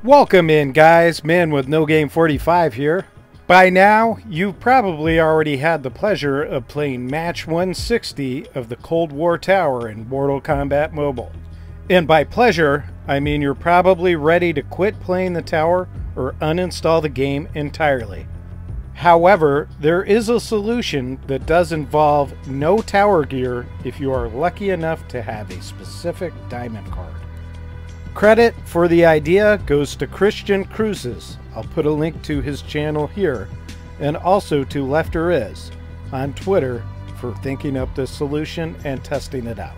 Welcome in, guys. Man with No Game 45 here. By now, you've probably already had the pleasure of playing match 160 of the Kold War Tower in Mortal Kombat Mobile. And by pleasure, I mean you're probably ready to quit playing the tower or uninstall the game entirely. However, there is a solution that does involve no tower gear if you are lucky enough to have a specific diamond card. Credit for the idea goes to Christian Cruises. I'll put a link to his channel here, and also to LefterIs on Twitter for thinking up this solution and testing it out.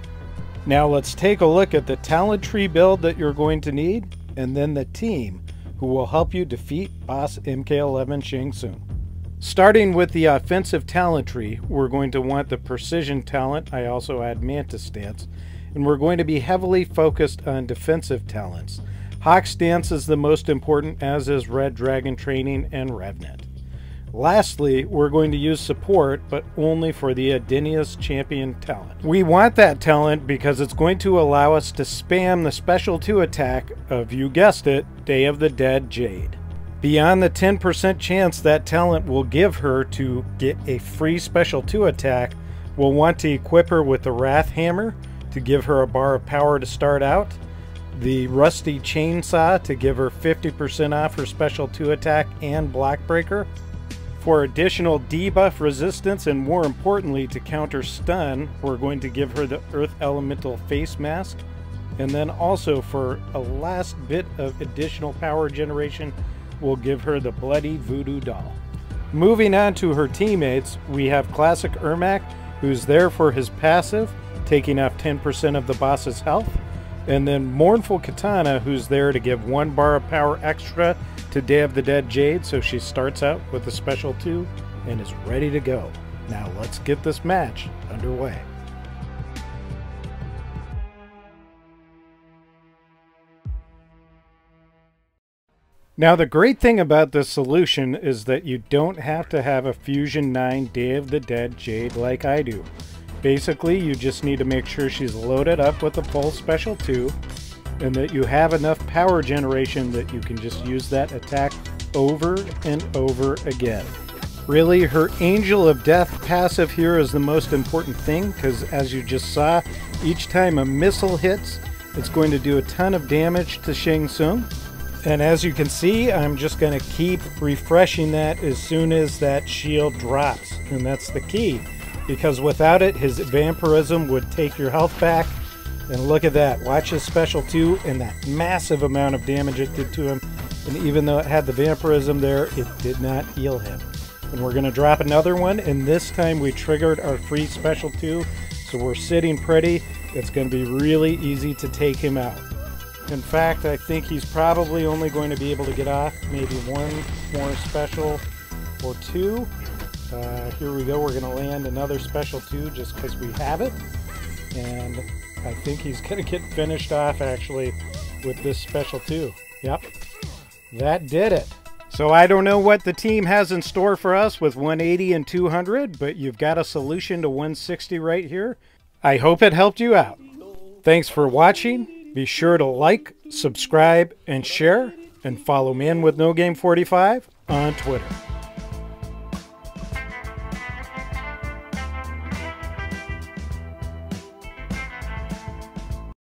Now let's take a look at the talent tree build that you're going to need, and then the team who will help you defeat boss MK11 Shang Tsung. Starting with the offensive talent tree, we're going to want the precision talent. I also add mantis stance. And we're going to be heavily focused on defensive talents. Hawk stance is the most important, as is Red Dragon training and Revenant. Lastly, we're going to use support, but only for the Adenius champion talent. We want that talent because it's going to allow us to spam the special 2 attack of, you guessed it, Day of the Dead Jade. Beyond the 10% chance that talent will give her to get a free special 2 attack, we'll want to equip her with the Wrath Hammer to give her a bar of power to start out, the Rusty Chainsaw to give her 50% off her special 2 attack and block breaker. For additional debuff resistance and more importantly to counter stun, we're going to give her the Earth Elemental face mask. And then also for a last bit of additional power generation, we'll give her the Bloody Voodoo Doll. Moving on to her teammates, we have Classic Ermac, who's there for his passive, taking off 10% of the boss's health, and then Mournful Katana, who's there to give 1 bar of power extra to Day of the Dead Jade, so she starts out with a special 2 and is ready to go. Now let's get this match underway. Now the great thing about this solution is that you don't have to have a Fusion 9 Day of the Dead Jade like I do. Basically, you just need to make sure she's loaded up with a full special 2 and that you have enough power generation that you can just use that attack over and over again. Really, her Angel of Death passive here is the most important thing because, as you just saw, each time a missile hits, it's going to do a ton of damage to Shang Tsung. And as you can see, I'm just going to keep refreshing that as soon as that shield drops, and that's the key. Because without it, his vampirism would take your health back. And look at that. Watch his special 2 and that massive amount of damage it did to him. And even though it had the vampirism there, it did not heal him. And we're going to drop another one. And this time we triggered our free special 2. So we're sitting pretty. It's going to be really easy to take him out. In fact, I think he's probably only going to be able to get off maybe 1 more special or 2. Here we go, we're going to land another special 2 just because we have it. And I think he's going to get finished off actually with this special 2. Yep, that did it. So I don't know what the team has in store for us with 180 and 200, but you've got a solution to 160 right here. I hope it helped you out. Thanks for watching. Be sure to like, subscribe, and share, and follow Man with No Game 45 on Twitter.